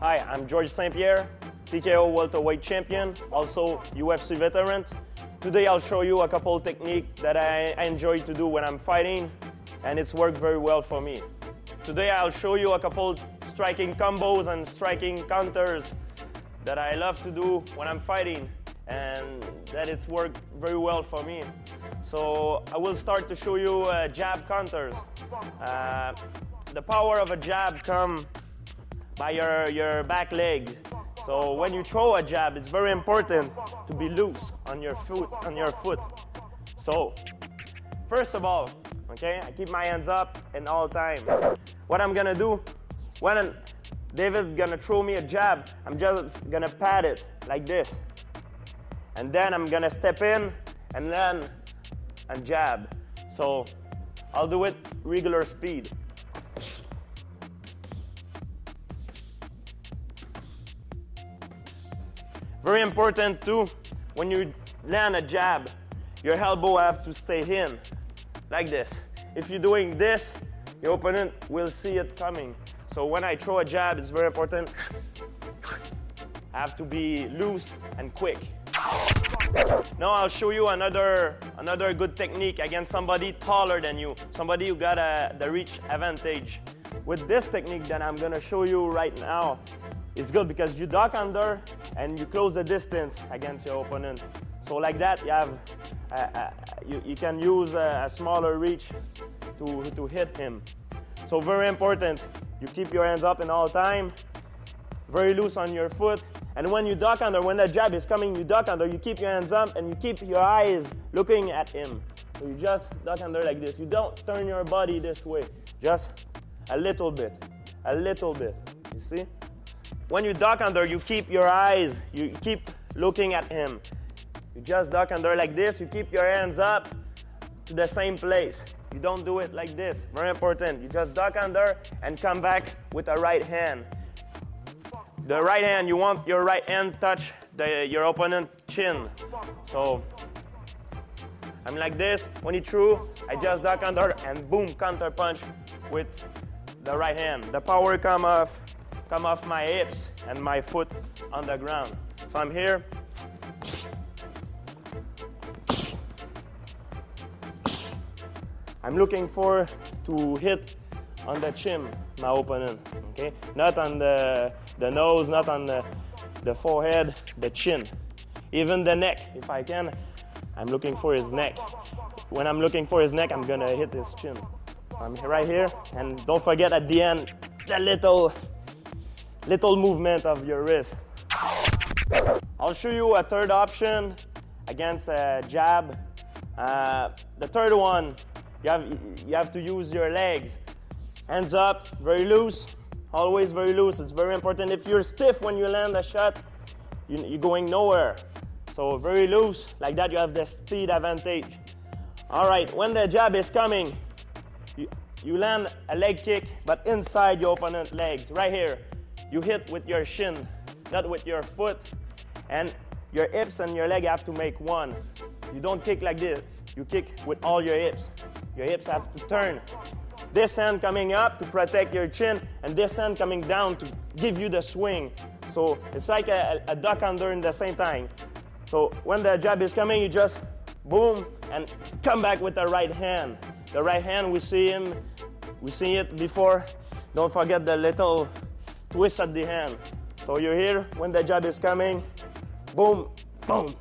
Hi, I'm George St. Pierre, TKO welterweight champion, also UFC veteran. Today I'll show you a couple techniques that I enjoy to do when I'm fighting, and it's worked very well for me. Today I'll show you a couple striking combos and striking counters that I love to do when I'm fighting, and that it's worked very well for me. So I will start to show you jab counters. The power of a jab comes by your back leg. So when you throw a jab, it's very important to be loose on your foot. So first of all, okay, I keep my hands up in all time. What I'm gonna do, when David's gonna throw me a jab, I'm just gonna pat it like this. And then I'm gonna step in and land and jab. So I'll do it regular speed. Very important too, when you land a jab, your elbow have to stay in, like this. If you're doing this, your opponent will see it coming. So when I throw a jab, it's very important. I have to be loose and quick. Now I'll show you another good technique against somebody taller than you, somebody who got the reach advantage. With this technique that I'm gonna show you right now, it's good because you duck under and you close the distance against your opponent. So like that, you have you can use a smaller reach to hit him. So very important, you keep your hands up in all time, very loose on your foot. And when you duck under, when the jab is coming, you duck under, you keep your hands up and you keep your eyes looking at him. So you just duck under like this. You don't turn your body this way, just a little bit, you see? When you duck under, you keep your eyes, you keep looking at him. You just duck under like this, you keep your hands up to the same place. You don't do it like this, very important. You just duck under and come back with a right hand. The right hand, you want your right hand touch your opponent's chin. So I'm like this, when he threw, I just duck under and boom, counter punch with the right hand. The power come off my hips and my foot on the ground. So I'm here. I'm looking to hit on the chin, my opponent, okay? Not on the nose, not on the forehead, the chin. Even the neck, if I can, I'm looking for his neck. When I'm looking for his neck, I'm gonna hit his chin. I'm right here, and don't forget at the end, the little movement of your wrist. I'll show you a third option against a jab. The third one, you have to use your legs. Hands up, very loose, always very loose. It's very important. If you're stiff when you land a shot, you're going nowhere. So very loose, like that you have the speed advantage. All right, when the jab is coming, you land a leg kick, but inside your opponent's legs, right here. You hit with your shin, not with your foot. And your hips and your leg have to make one. You don't kick like this. You kick with all your hips. Your hips have to turn. This hand coming up to protect your chin, and this hand coming down to give you the swing. So it's like a duck under in the same time. So when the jab is coming, you just boom and come back with the right hand. The right hand, we see it before. Don't forget the little twist at the hand. So you're here when the jab is coming, boom, boom.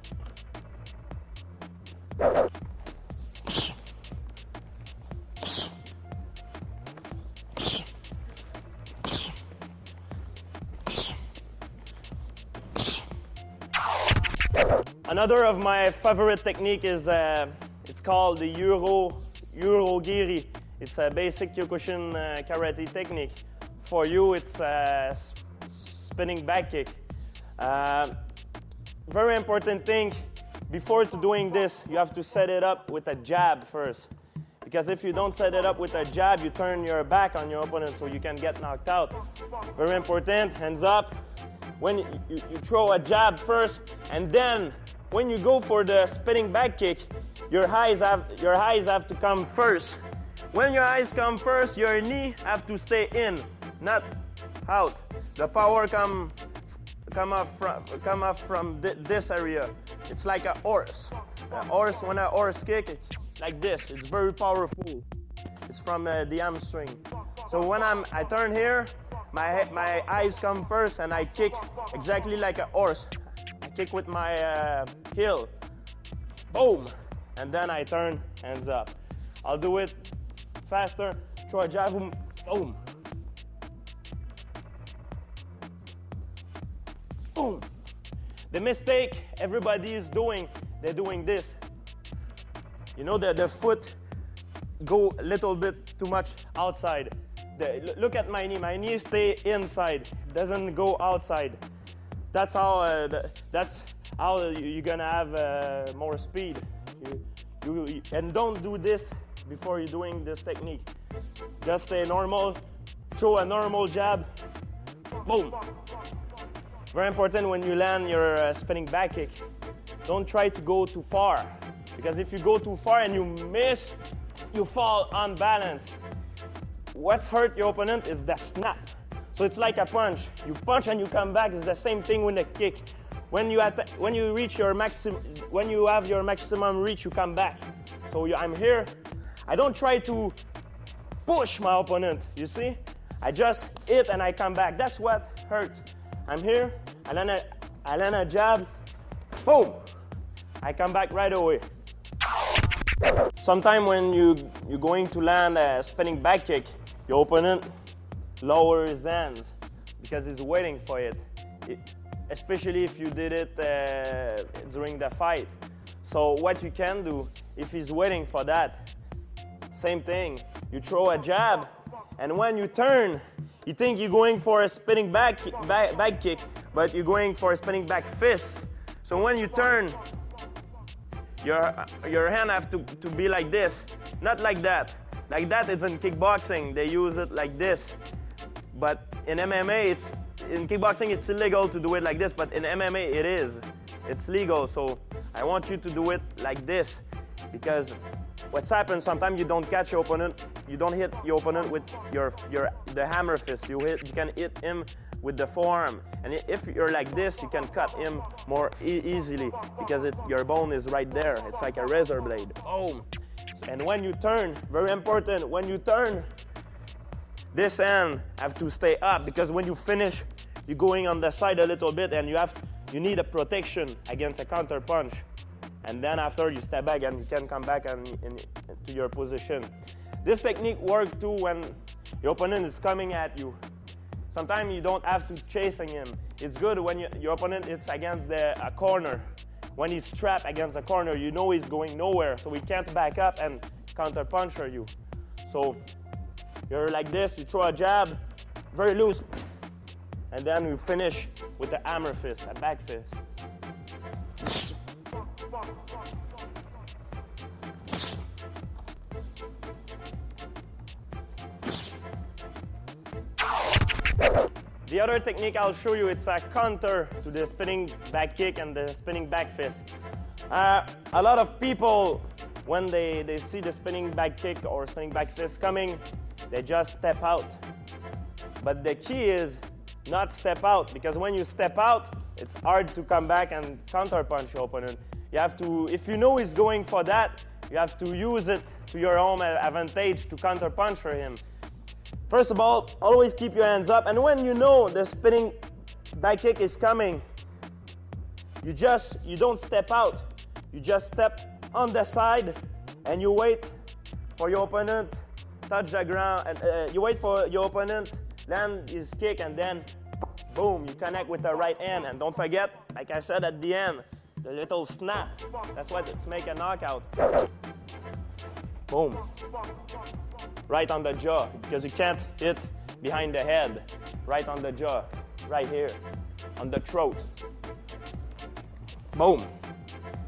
Another of my favorite technique is it's called the Urogiri. It's a basic Kyokushin karate technique. For you, it's a spinning back kick. Very important thing, before doing this, you have to set it up with a jab first. Because if you don't set it up with a jab, you turn your back on your opponent so you can get knocked out. Very important, hands up. When you throw a jab first, and then when you go for the spinning back kick, your eyes have to come first. When your eyes come first, your knee have to stay in, not out. the power come off from this area. It's like a horse. When a horse kick, it's like this. It's very powerful. It's from the hamstring. So when I turn here, my eyes come first, and I kick exactly like a horse. I kick with my heel. Boom! And then I turn, hands up. I'll do it faster. Throw a jab, boom. Boom. The mistake everybody is doing, they're doing this. You know, the foot go a little bit too much outside. Look at my knee. My knee stay inside, doesn't go outside. That's how you're gonna have more speed. And don't do this before you're doing this technique. Just stay normal. Throw a normal jab. Boom. Very important when you land your spinning back kick. Don't try to go too far, because if you go too far and you miss, you fall unbalanced. What's hurt your opponent is the snap. So it's like a punch. You punch and you come back. It's the same thing with the kick. When you reach your when you have your maximum reach, you come back. So I'm here. I don't try to push my opponent. You see? I just hit and I come back. That's what hurt. I'm here. I land a jab. Boom! I come back right away. Sometimes when you're going to land a spinning back kick, your opponent lowers his hands because he's waiting for it. Especially if you did it during the fight. So what you can do, if he's waiting for that, same thing. You throw a jab, and when you turn, you think you're going for a spinning back kick, but you're going for a spinning back fist. So when you turn, your hand have to be like this, not like that. Like that is in kickboxing. They use it like this. But in MMA, in kickboxing, it's illegal to do it like this, but in MMA, it is. It's legal, so I want you to do it like this, because what's happened, sometimes you don't catch your opponent, you don't hit your opponent with the hammer fist. You can hit him with the forearm, and if you're like this, you can cut him more easily, because your bone is right there. It's like a razor blade. Boom! And when you turn, very important, when you turn, this hand have to stay up, because when you finish, you're going on the side a little bit, and you need a protection against a counter punch. And then after you step back and you can come back to your position. This technique works too when your opponent is coming at you. Sometimes you don't have to chasing him. It's good when your opponent is against a corner. When he's trapped against a corner, you know he's going nowhere, so he can't back up and counter punch you. So you're like this, you throw a jab, very loose, and then you finish with the hammer fist, a back fist. The other technique I'll show you, it's a counter to the spinning back kick and the spinning back fist. A lot of people, when they see the spinning back kick or spinning back fist coming, they just step out. But the key is not step out, because when you step out, it's hard to come back and counter punch your opponent. You have to, if you know he's going for that, you have to use it to your own advantage to counter punch him. First of all, always keep your hands up, and when you know the spinning back kick is coming, you don't step out. You just step on the side and you wait for your opponent touch the ground, and you wait for your opponent land his kick, and then boom, you connect with the right hand. And don't forget, like I said at the end, the little snap. That's what it's make a knockout. Boom. Right on the jaw, because you can't hit behind the head. Right on the jaw, right here, on the throat. Boom.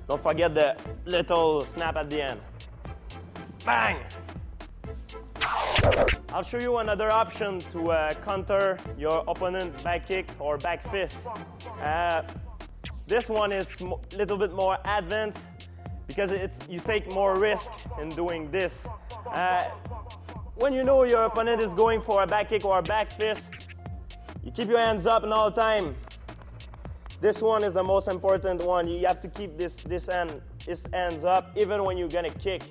Don't forget the little snap at the end. Bang! I'll show you another option to counter your opponent back kick or back fist. This one is a little bit more advanced, because you take more risk in doing this. When you know your opponent is going for a back kick or a back fist, You keep your hands up in all time. This one is the most important one. You have to keep this hands up even when you're gonna kick.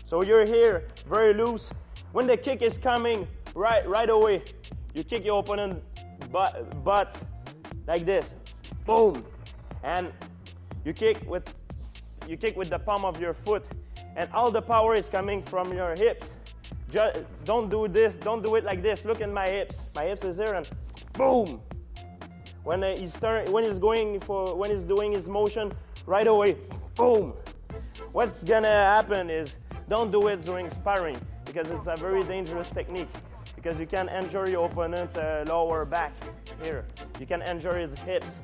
So you're here, very loose. When the kick is coming, right away, you kick your opponent butt like this, boom, and you kick with the palm of your foot, and all the power is coming from your hips. Just don't do this. Don't do it like this. Look at my hips. My hips is here, and boom. When he's doing his motion, right away, boom. What's gonna happen is don't do it during sparring because it's a very dangerous technique. Because you can injure your opponent lower back here. You can injure his hips.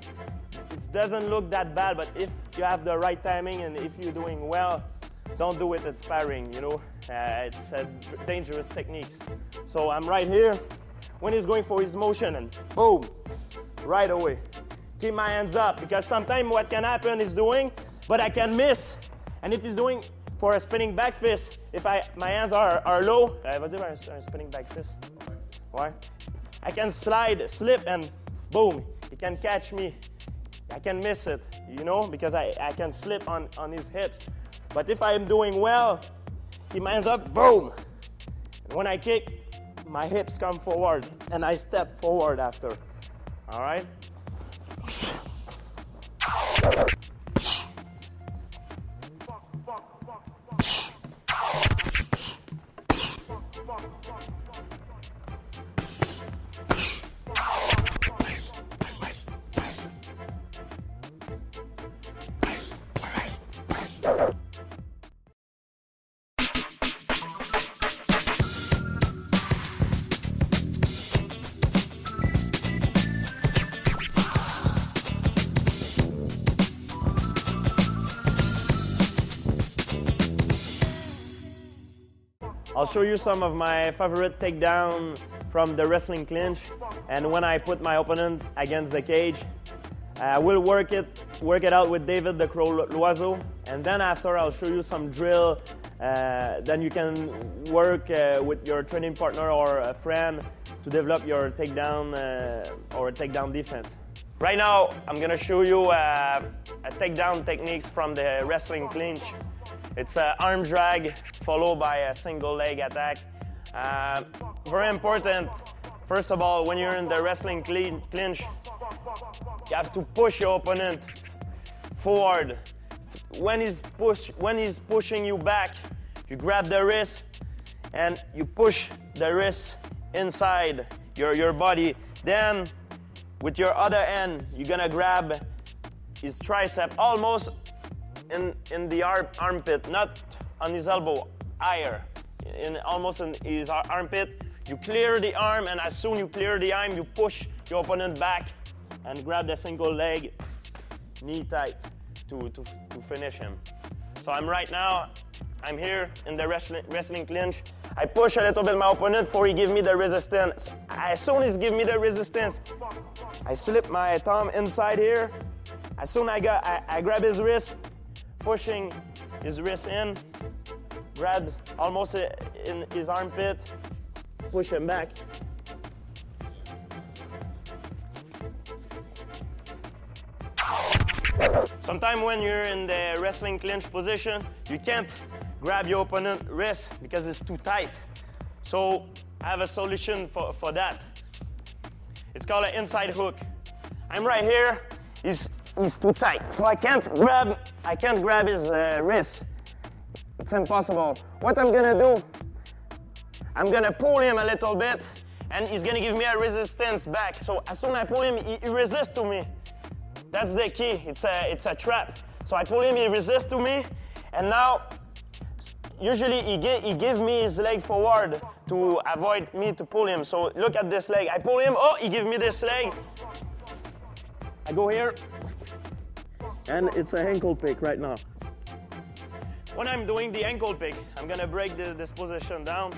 It doesn't look that bad, but if you have the right timing and if you're doing well, don't do it at sparring, you know. It's a dangerous technique. So I'm right here when he's going for his motion and boom, right away. Keep my hands up because sometimes what can happen is doing, but I can miss. And if he's doing for a spinning back fist, if my hands are low, vas-y un spinning back fist. Ouais. I can slip, and boom, he can catch me. I can miss it, you know, because I can slip on his hips. But if I'm doing well, keep my hands up, boom. And when I kick, my hips come forward, and I step forward after. All right? I'll show you some of my favorite takedown from the wrestling clinch, and when I put my opponent against the cage, I will work it out with David the Crow Loiseau, and then after I'll show you some drill. Then you can work with your training partner or a friend to develop your takedown or takedown defense. Right now, I'm gonna show you a takedown techniques from the wrestling clinch. It's an arm drag followed by a single leg attack. Very important. First of all, when you're in the wrestling clinch, you have to push your opponent forward. When he's pushing you back, you grab the wrist and you push the wrist inside your body. Then, with your other hand, you're gonna grab his tricep almost in the armpit, not on his elbow, higher, almost in his armpit. You clear the arm, and as soon as you clear the arm, you push your opponent back and grab the single leg, knee tight, to finish him. So I'm here in the wrestling clinch. I push a little bit my opponent before he gives me the resistance. As soon as he gives me the resistance, I slip my thumb inside here. As soon as I grab his wrist, pushing his wrist in, grabs almost in his armpit, push him back. Sometimes when you're in the wrestling clinch position, you can't grab your opponent's wrist because it's too tight. So I have a solution for that. It's called an inside hook. I'm right here. He's too tight, so I can't grab his wrist. It's impossible. What I'm gonna do, I'm gonna pull him a little bit, and he's gonna give me a resistance back. So as soon as I pull him, he resists to me. That's the key. It's a trap. So I pull him, he resists to me, and now usually he gives me his leg forward to avoid me to pull him. So look at this leg. I pull him. Oh, he gives me this leg. I go here, and it's an ankle pick right now. When I'm doing the ankle pick, I'm gonna break this position down.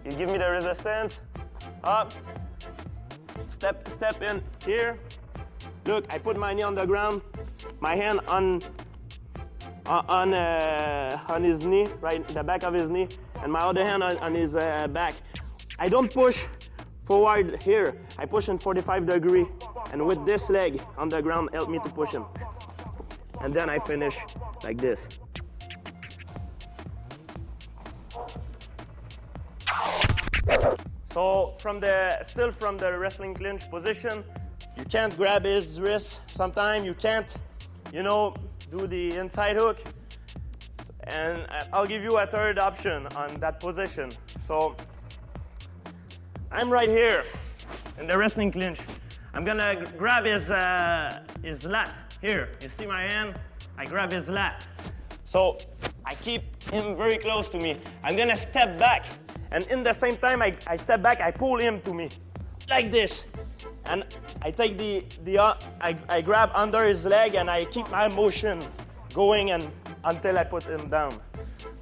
You give me the resistance, up, step in here. Look, I put my knee on the ground, my hand on his knee, right, the back of his knee, and my other hand on his back. I don't push forward here, I push in 45 degree, and with this leg on the ground, help me to push him. And then I finish like this. So still from the wrestling clinch position, you can't grab his wrist. Sometimes you can't, you know, do the inside hook. And I'll give you a third option on that position. So I'm right here in the wrestling clinch. I'm gonna grab his lat here. You see my hand? I grab his lat. So I keep him very close to me. I'm gonna step back. And in the same time I step back, I pull him to me, like this. And I take I grab under his leg and I keep my motion going until I put him down.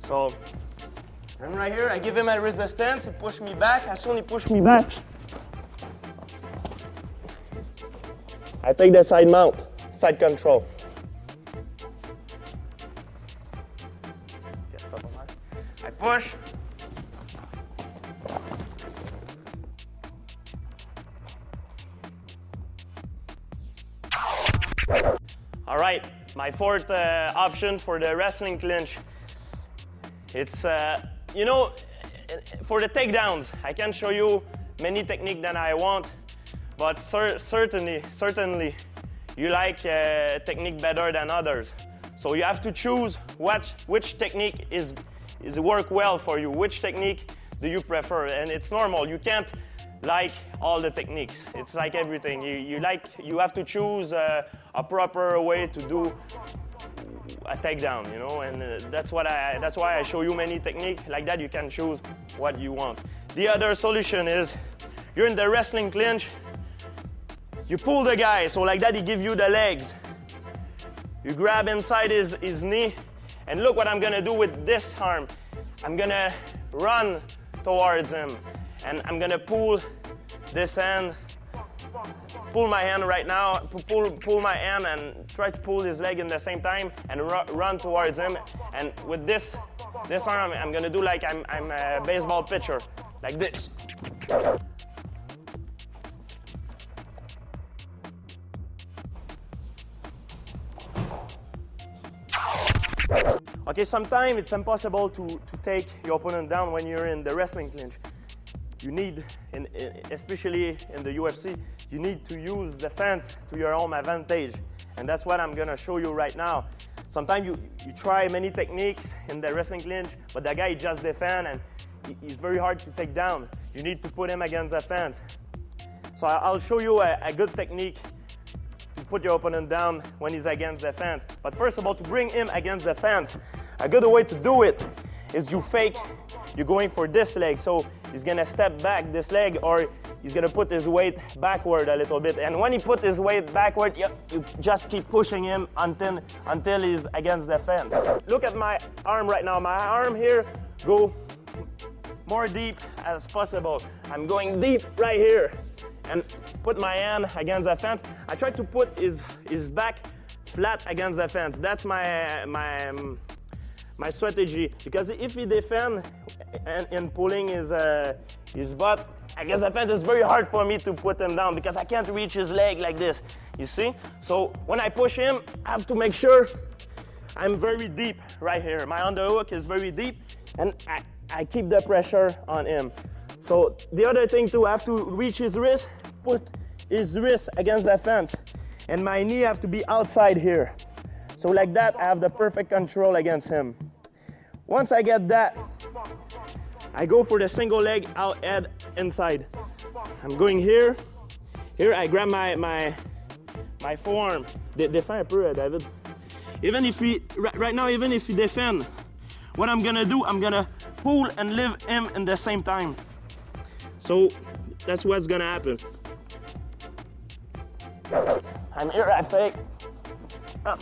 So I'm right here, I give him a resistance, he push me back. As soon as he push me back, I take the side mount, side control. I push. All right, my fourth option for the wrestling clinch. It's, you know, for the takedowns, I can show you many techniques that I want, but certainly, you like technique better than others. So you have to choose which technique is work well for you, which technique do you prefer, and it's normal. You can't like all the techniques. It's like everything. You have to choose a proper way to do a takedown, you know, and that's why I show you many techniques. Like that, you can choose what you want. The other solution is you're in the wrestling clinch. You pull the guy, so like that, he give you the legs. You grab inside his knee, and look what I'm gonna do with this arm. I'm gonna run towards him, and I'm gonna pull this hand, pull my hand right now, pull my hand and try to pull his leg in the same time and run towards him. And with this arm, I'm gonna do like I'm a baseball pitcher, like this. Okay, sometimes it's impossible to take your opponent down when you're in the wrestling clinch. You need, especially in the UFC, you need to use defense to your own advantage. And that's what I'm gonna show you right now. Sometimes you try many techniques in the wrestling clinch, but the guy just defends and he's very hard to take down. You need to put him against the fence. So I'll show you a good technique to put your opponent down when he's against the fence. But first of all, to bring him against the fence, a good way to do it is you fake, you're going for this leg. So he's gonna step back this leg, or he's gonna put his weight backward a little bit. And when he put his weight backward, you just keep pushing him until he's against the fence. Look at my arm right now. My arm here, go more deep as possible. I'm going deep right here and put my hand against the fence. I try to put his back flat against the fence. That's my strategy, because if he defends and pulling his butt against the fence, it's very hard for me to put him down because I can't reach his leg like this, you see? So when I push him, I have to make sure I'm very deep right here. My underhook is very deep, and I keep the pressure on him. So the other thing too, I have to reach his wrist, put his wrist against the fence, and my knee have to be outside here. So like that, I have the perfect control against him. Once I get that, I go for the single leg out head inside. I'm going here. Here I grab my forearm. Défends un peu, David. Even if right now, even if he defend, what I'm gonna do, I'm gonna pull and lift him in the same time. So that's what's gonna happen. I'm here, I fake. Up.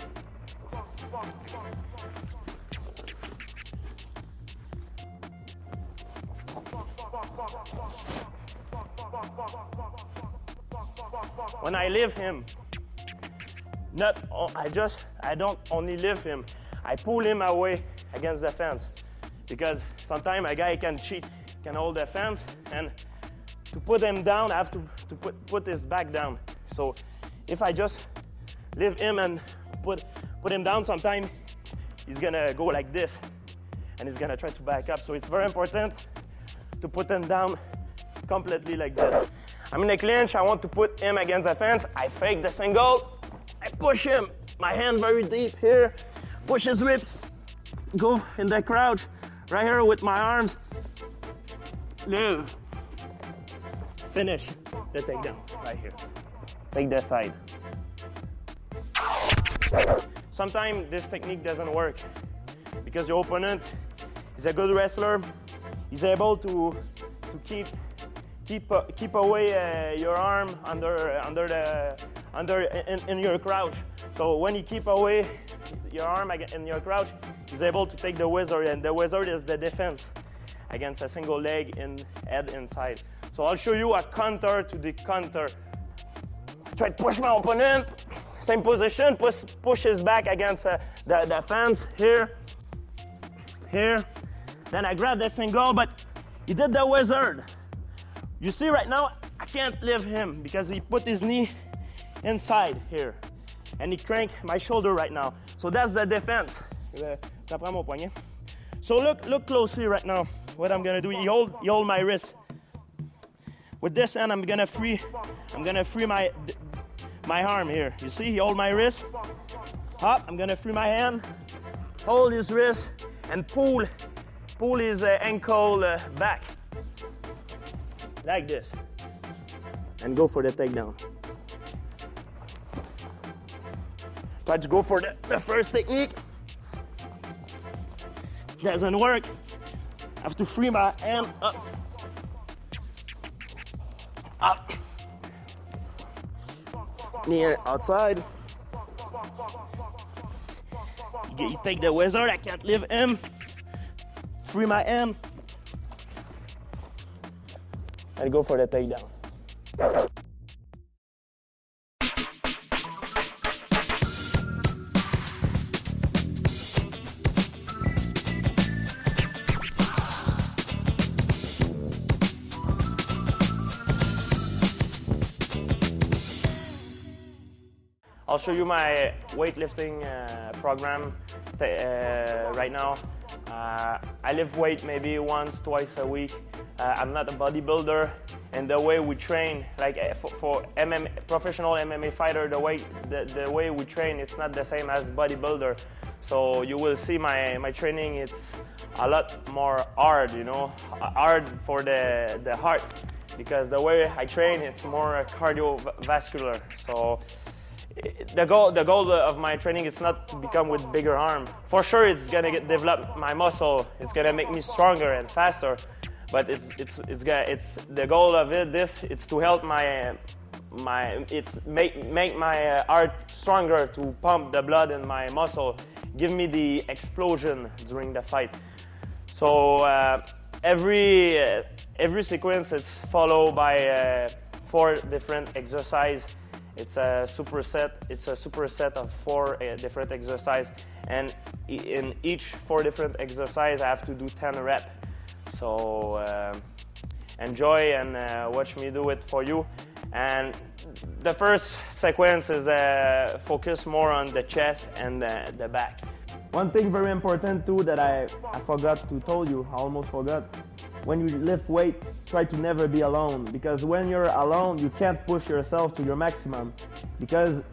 When I lift him, I don't only lift him, I pull him away against the fence, because sometimes a guy can cheat, can hold the fence, and to put him down, I have to put his back down. So if I just lift him and put him down, sometimes he's gonna go like this and he's gonna try to back up. So it's very important to put him down completely like this. I'm in a clinch, I want to put him against the fence. I fake the single, I push him, my hand very deep here, push his ribs, go in the crouch, right here with my arms. No. Finish the takedown right here. Take that side. Sometimes this technique doesn't work because your opponent is a good wrestler. He's able to keep away your arm in your crouch. So when you keep away your arm in your crouch, he's able to take the wizard, and the wizard is the defense against a single leg and head inside. So I'll show you a counter to the counter. Try to push my opponent, same position, push his back against the fence here. Then I grab the single, but he did the wizard. You see right now, I can't lift him because he put his knee inside here. And he cranked my shoulder right now. So that's the defense. So look closely right now. What I'm gonna do, you hold my wrist. With this hand, I'm gonna free my arm here. You see, he hold my wrist. Up, I'm gonna free my hand, hold his wrist, and pull his ankle back. Like this. And go for the takedown. Try to go for the first technique. Doesn't work. I have to free my hand up. Up. Knee outside. You take the wizard, I can't lift him. Free my hand. And go for the takedown. I'll show you my weightlifting program right now. I lift weight maybe once, twice a week. I'm not a bodybuilder, and the way we train, like for MMA, professional MMA fighter, the way we train, it's not the same as bodybuilder. So you will see my training, it's a lot more hard, you know, hard for the heart, because the way I train, it's more cardiovascular. So the goal of my training is not to become with bigger arm. For sure, it's gonna develop my muscle. It's gonna make me stronger and faster. But it's the goal of it's to help make my heart stronger, to pump the blood in my muscle, give me the explosion during the fight. So every sequence is followed by 4 different exercises. It's a superset of 4 different exercises, and in each 4 different exercises I have to do 10 reps. So enjoy and watch me do it for you. And the first sequence is focus more on the chest and the back. One thing very important too that I forgot to tell you, I almost forgot. When you lift weight, try to never be alone, because when you're alone, you can't push yourself to your maximum. Because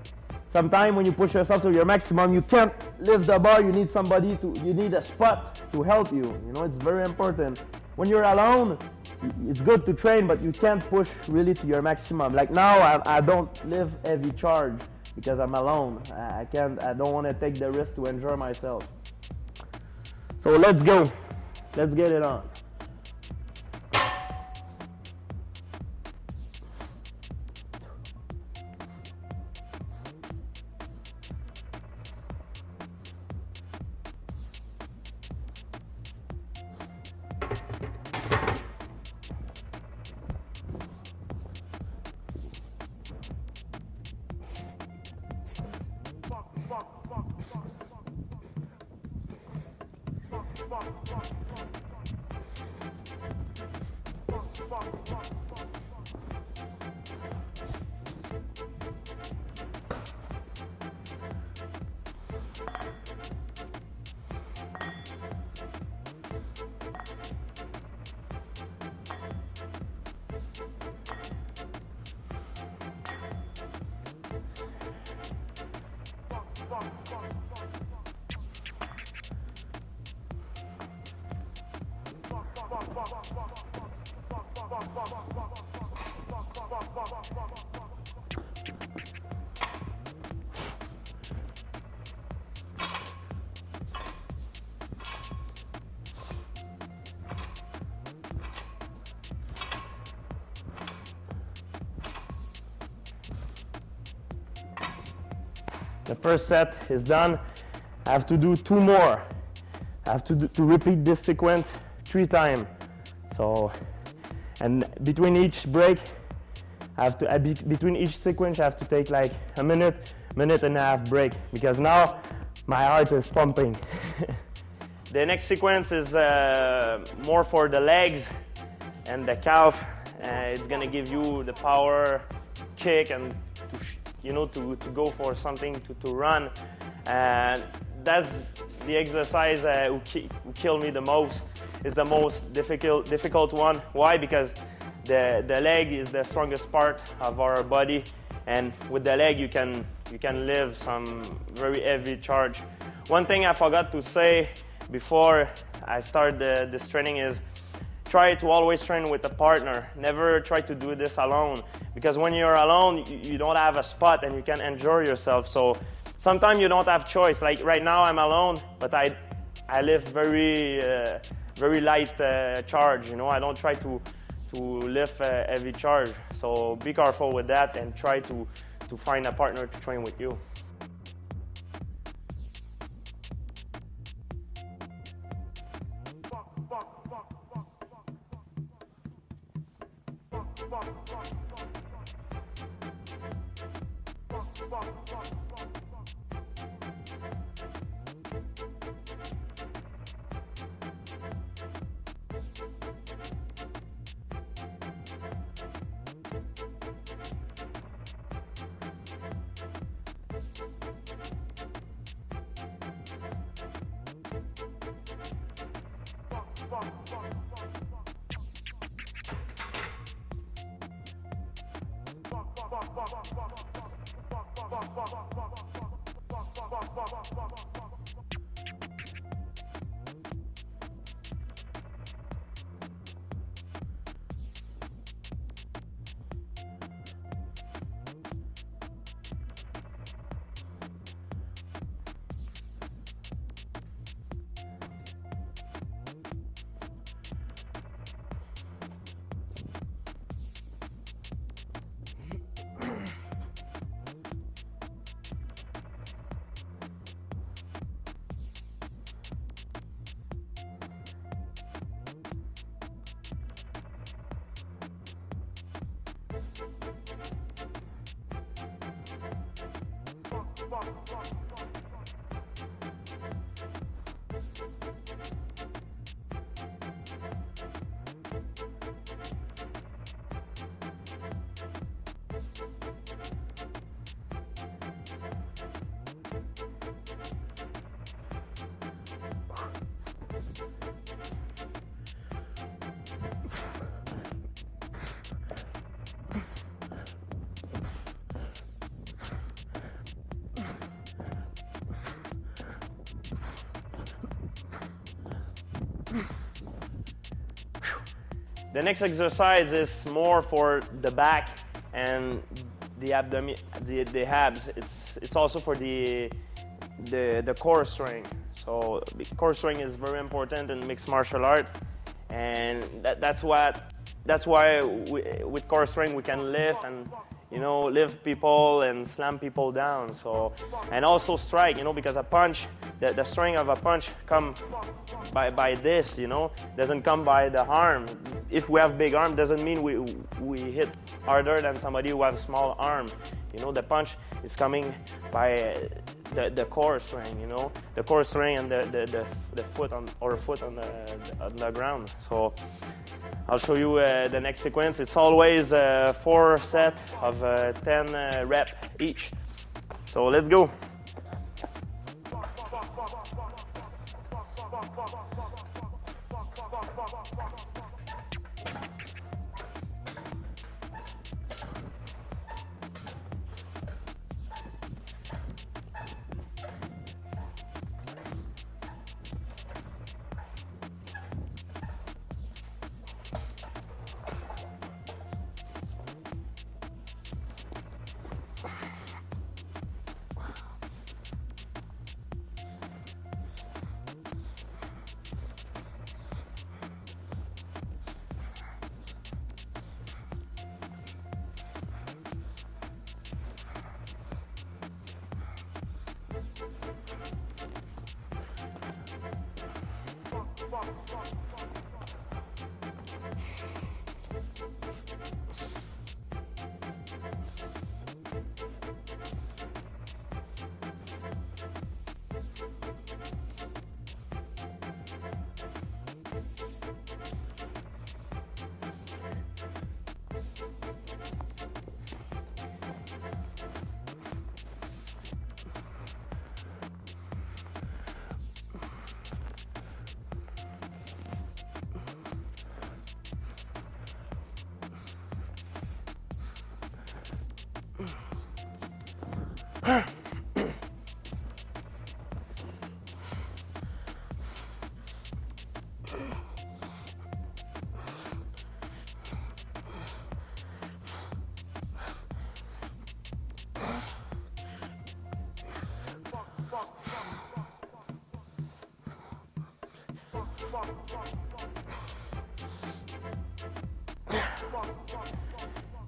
sometimes when you push yourself to your maximum, you can't lift the bar. You need a spot to help you. You know, it's very important. When you're alone, it's good to train, but you can't push really to your maximum. Like now, I don't lift heavy charge because I'm alone. I don't want to take the risk to enjoy myself. So let's go. Let's get it on. The first set is done. I have to do 2 more. I have to repeat this sequence 3 times. So, and between each break, I have to between each sequence I have to take like a minute and a half break, because now my heart is pumping. The next sequence is more for the legs and the calf. It's gonna give you the power kick and to go for something to run. And that's the exercise who kill me the most. It's the most difficult one. Why? Because the leg is the strongest part of our body, and with the leg you can lift some very heavy charge. One thing I forgot to say before I start this training is try to always train with a partner. Never try to do this alone, because when you're alone you don't have a spot and you can enjoy yourself. So sometimes you don't have choice. Like right now I'm alone, but I lift very light charge. I don't try to lift a heavy charge. So be careful with that and try to find a partner to train with you. The next exercise is more for the back and the abdomen, the abs. It's also for the core strength. So the core strength is very important in mixed martial art, and that's why with core strength we can lift and lift people and slam people down. So, and also strike, because a punch, the strength of a punch come by this, doesn't come by the arm. If we have big arm, doesn't mean we hit harder than somebody who have small arm. The punch is coming by the core strength, the core strength and the foot on the ground. So I'll show you the next sequence. It's always 4 sets of 10 reps each. So let's go.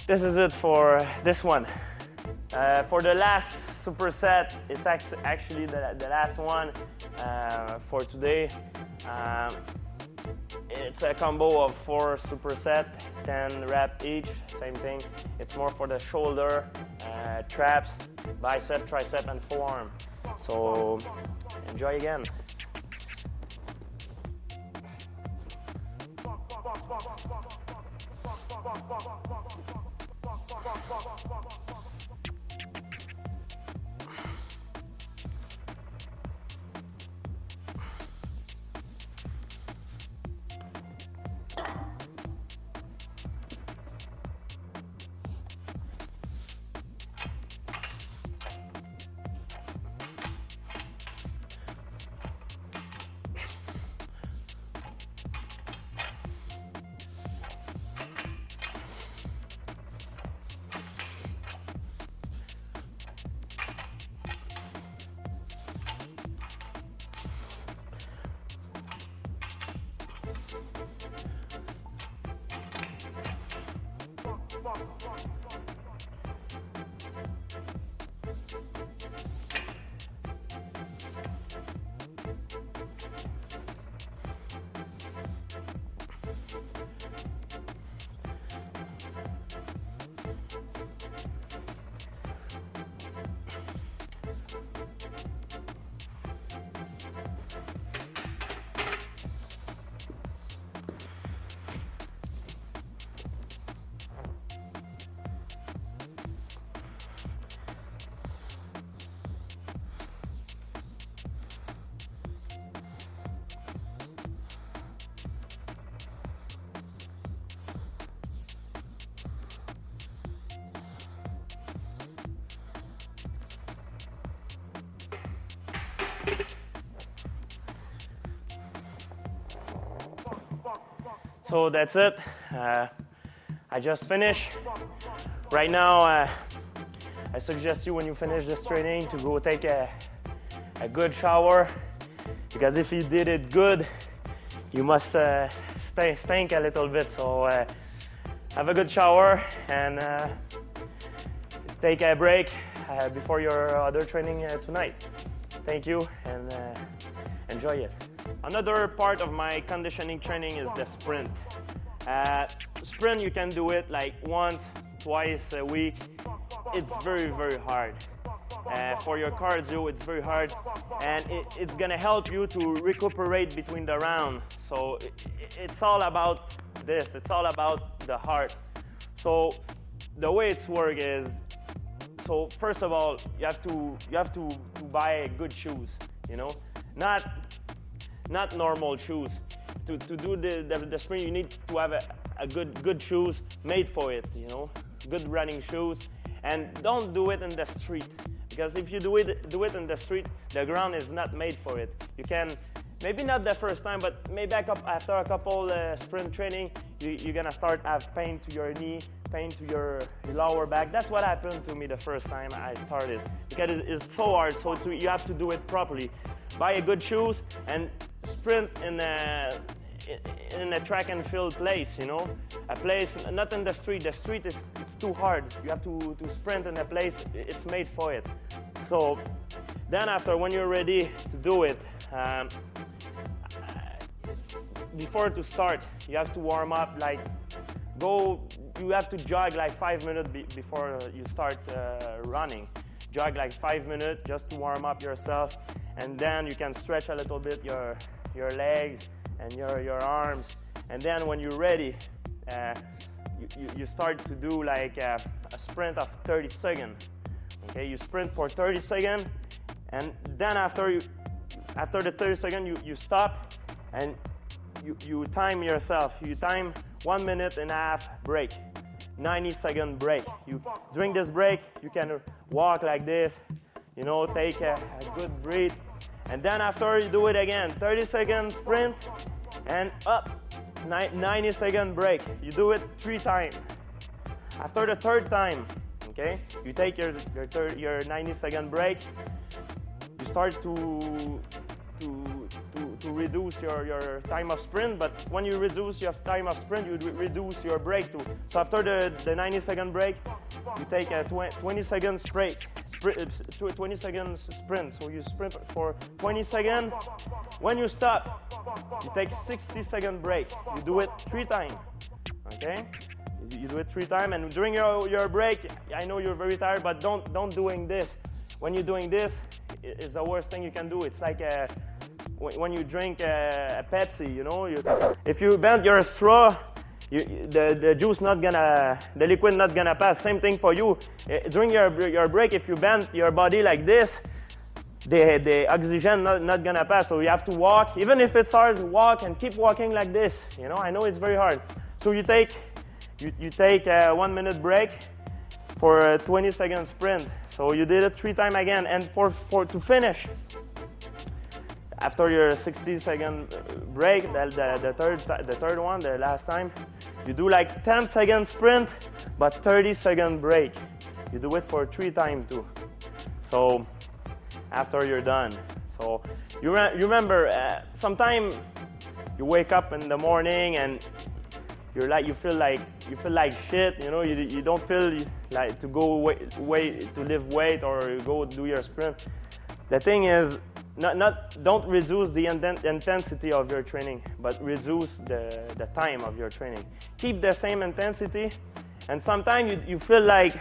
This is it for this one. For the last superset, it's actually the last one for today. It's a combo of 4 supersets, 10 reps each, same thing. It's more for the shoulder, traps, bicep, tricep, and forearm. So enjoy again. So that's it. I just finished. Right now, I suggest you when you finish this training to go take a good shower, because if you did it good, you must stink a little bit. So have a good shower and take a break before your other training tonight. Thank you and enjoy it. Another part of my conditioning training is the sprint. Sprint, you can do it like once, twice a week. It's very, very hard. For your cardio, it's very hard, and it's gonna help you to recuperate between the round. So it's all about this. It's all about the heart. So the way it's work is, so first of all, you have to buy good shoes. You know, not normal shoes. To do the sprint, you need to have a good shoes made for it. You know, good running shoes, and don't do it in the street. Because if you do it in the street, the ground is not made for it. You can, maybe not the first time, but maybe after a couple sprint training, you're gonna start have pain to your knee, pain to your lower back. That's what happened to me the first time I started. Because it's so hard, so you have to do it properly. Buy a good shoes and sprint in a track and field place, you know, a place not in the street. The street it's too hard. You have to sprint in a place it's made for it. So Then after, when you're ready to do it, before to start, you have to warm up, like you have to jog like 5 minutes before you start running. Jog like 5 minutes just to warm up yourself, and then you can stretch a little bit your legs and your arms, and then when you're ready, you start to do like a sprint of 30 seconds. Okay, you sprint for 30 seconds, and then after the 30 seconds, you stop and you time yourself. You time 1.5 minute break, 90-second break. During this break, you can walk like this, you know, take a good breath, and then after you do it again, 30-second sprint, and up, 90-second break. You do it 3 times. After the 3rd time, okay, you take your 90-second break. You start to reduce your time of sprint, but when you reduce your time of sprint, you reduce your break too. So after the 90-second break, you take a 20-second break, 20-second sprint. So you sprint for 20 seconds. When you stop, you take 60-second break. You do it 3 times. Okay? You do it 3 times, and during your break, I know you're very tired, but don't doing this. When you're doing this, it's the worst thing you can do. It's like when you drink a Pepsi, you know. If you bend your straw, the juice not gonna, the liquid not gonna pass. Same thing for you. During your break, if you bend your body like this, the oxygen not gonna pass. So you have to walk, even if it's hard, walk and keep walking like this. You know, I know it's very hard. So you take a 1 minute break for a 20-second sprint. So you did it 3 times again, and to finish, after your 60-second break, the third one, the last time, you do like 10-second sprint, but 30-second break. You do it for 3 times too. So after you're done, so you remember, sometimes you wake up in the morning and you feel like shit, you know. You don't feel like to go to lift weight or go do your sprint. The thing is, don't reduce the intensity of your training, but reduce the time of your training. Keep the same intensity, and sometimes you feel like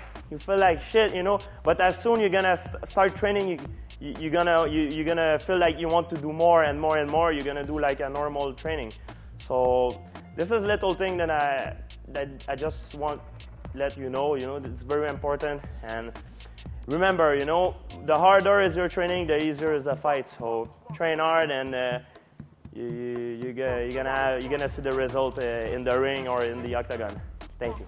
shit, you know. But as soon you're gonna start training, you're gonna feel like you want to do more and more and more. You're gonna do like a normal training. So this is little thing that I just want to let you know. You know, it's very important. And remember, you know, the harder is your training, the easier is the fight. So train hard, and you're gonna see the result in the ring or in the octagon. Thank you.